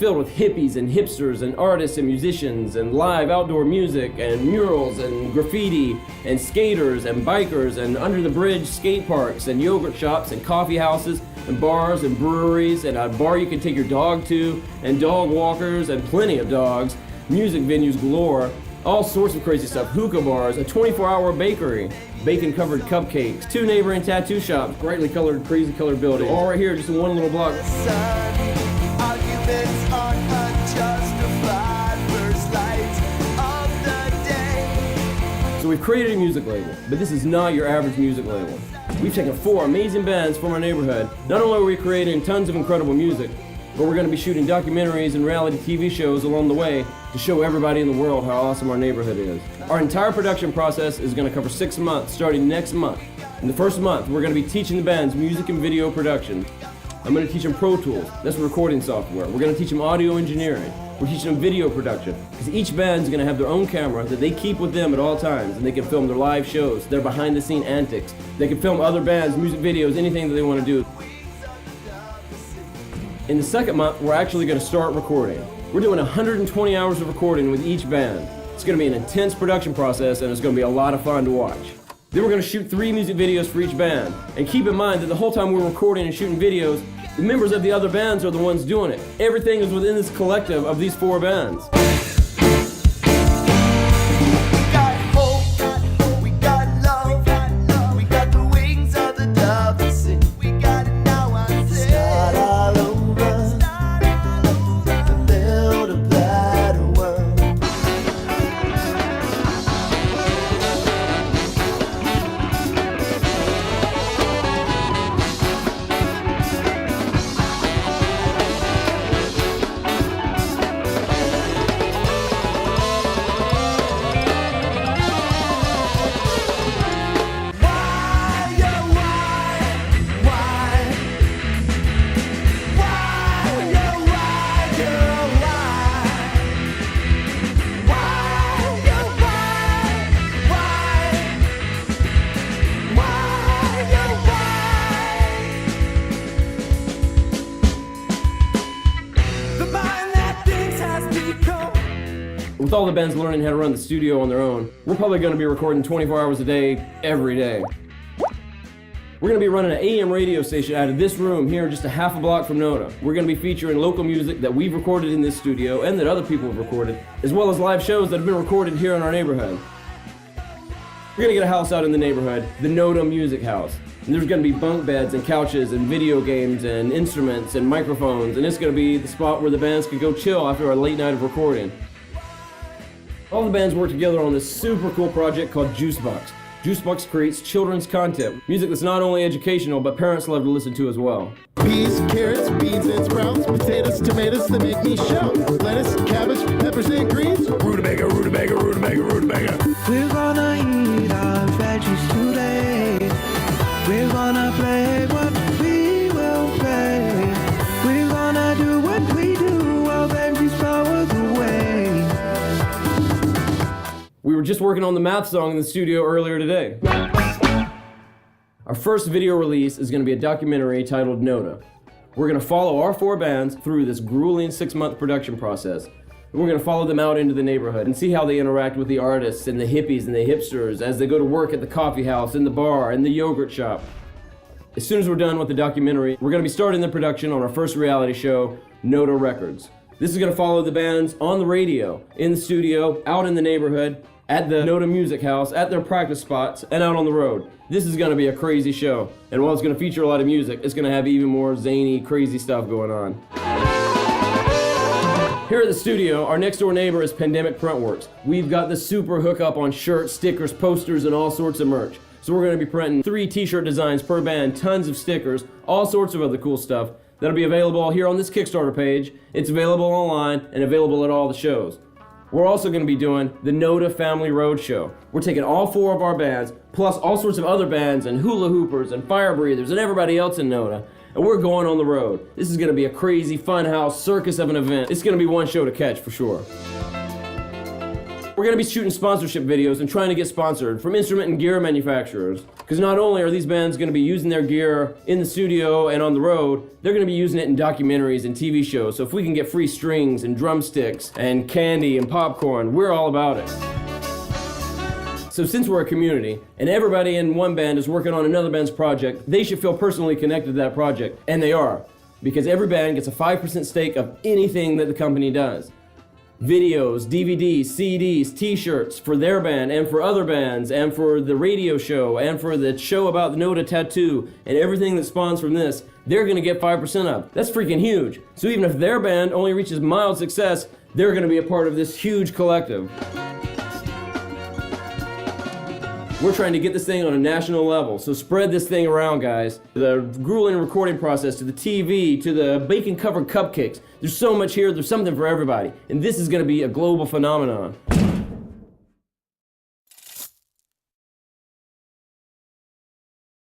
filled with hippies and hipsters and artists and musicians and live outdoor music and murals and graffiti and skaters and bikers and under the bridge skate parks and yogurt shops and coffee houses and bars and breweries and a bar you can take your dog to and dog walkers and plenty of dogs, music venues galore, all sorts of crazy stuff, hookah bars, a 24-hour bakery, bacon-covered cupcakes, 2 neighboring tattoo shops, brightly colored, crazy colored buildings, all right here just in one little block. So we've created a music label, but this is not your average music label. We've taken 4 amazing bands from our neighborhood. Not only are we creating tons of incredible music, but we're going to be shooting documentaries and reality TV shows along the way to show everybody in the world how awesome our neighborhood is. Our entire production process is going to cover 6 months, starting next month. In the first month, we're going to be teaching the bands music and video production. I'm going to teach them Pro Tools, that's recording software. We're going to teach them audio engineering. We're teaching them video production, because each band's going to have their own camera that they keep with them at all times, and they can film their live shows, their behind-the-scene antics. They can film other bands, music videos, anything that they want to do. In the second month, we're actually going to start recording. We're doing 120 hours of recording with each band. It's going to be an intense production process, and it's going to be a lot of fun to watch. Then we're going to shoot 3 music videos for each band. And keep in mind that the whole time we're recording and shooting videos, the members of the other bands are the ones doing it. Everything is within this collective of these 4 bands. With all the bands learning how to run the studio on their own, we're probably going to be recording 24 hours a day, every day. We're going to be running an AM radio station out of this room here just a half a block from NoDa. We're going to be featuring local music that we've recorded in this studio and that other people have recorded, as well as live shows that have been recorded here in our neighborhood. We're going to get a house out in the neighborhood, the NoDa Music House. And there's going to be bunk beds and couches and video games and instruments and microphones, and it's going to be the spot where the bands can go chill after a late night of recording. All the bands work together on this super cool project called Juicebox. Juicebox creates children's content, music that's not only educational, but parents love to listen to as well. Peas, carrots, beans, and sprouts, potatoes, tomatoes that make me shout. Lettuce, cabbage, peppers, and greens. Rutabaga, rutabaga, rutabaga, rutabaga. We're gonna eat our veggies today. We're gonna play what we will play. We're gonna do what we do while veggies power the way. We were just working on the math song in the studio earlier today. Our first video release is going to be a documentary titled NoDa. We're going to follow our 4 bands through this grueling 6-month production process. And we're going to follow them out into the neighborhood and see how they interact with the artists and the hippies and the hipsters as they go to work at the coffee house, in the bar, in the yogurt shop. As soon as we're done with the documentary, we're going to be starting the production on our first reality show, NoDa Records. This is going to follow the bands on the radio, in the studio, out in the neighborhood, at the NoDa Music House, at their practice spots, and out on the road. This is going to be a crazy show, and while it's going to feature a lot of music, it's going to have even more zany, crazy stuff going on. Here at the studio, our next door neighbor is Pandemic Printworks. We've got the super hookup on shirts, stickers, posters, and all sorts of merch. So we're going to be printing 3 t-shirt designs per band, tons of stickers, all sorts of other cool stuff that'll be available here on this Kickstarter page. It's available online and available at all the shows. We're also going to be doing the NoDa Family Roadshow. We're taking all 4 of our bands, plus all sorts of other bands and hula hoopers and fire breathers and everybody else in NoDa, and we're going on the road. This is going to be a crazy funhouse circus of an event. It's going to be one show to catch for sure. We're gonna be shooting sponsorship videos and trying to get sponsored from instrument and gear manufacturers. Because not only are these bands gonna be using their gear in the studio and on the road, they're gonna be using it in documentaries and TV shows. So if we can get free strings and drumsticks and candy and popcorn, we're all about it. So since we're a community, and everybody in one band is working on another band's project, they should feel personally connected to that project. And they are. Because every band gets a 5% stake of anything that the company does. Videos, DVDs, CDs, t-shirts for their band and for other bands and for the radio show and for the show about the NoDa tattoo and everything that spawns from this, they're gonna get 5% of. That's freaking huge. So even if their band only reaches mild success, they're gonna be a part of this huge collective. We're trying to get this thing on a national level, so spread this thing around, guys. The grueling recording process, to the TV, to the bacon-covered cupcakes. There's so much here, there's something for everybody. And this is gonna be a global phenomenon.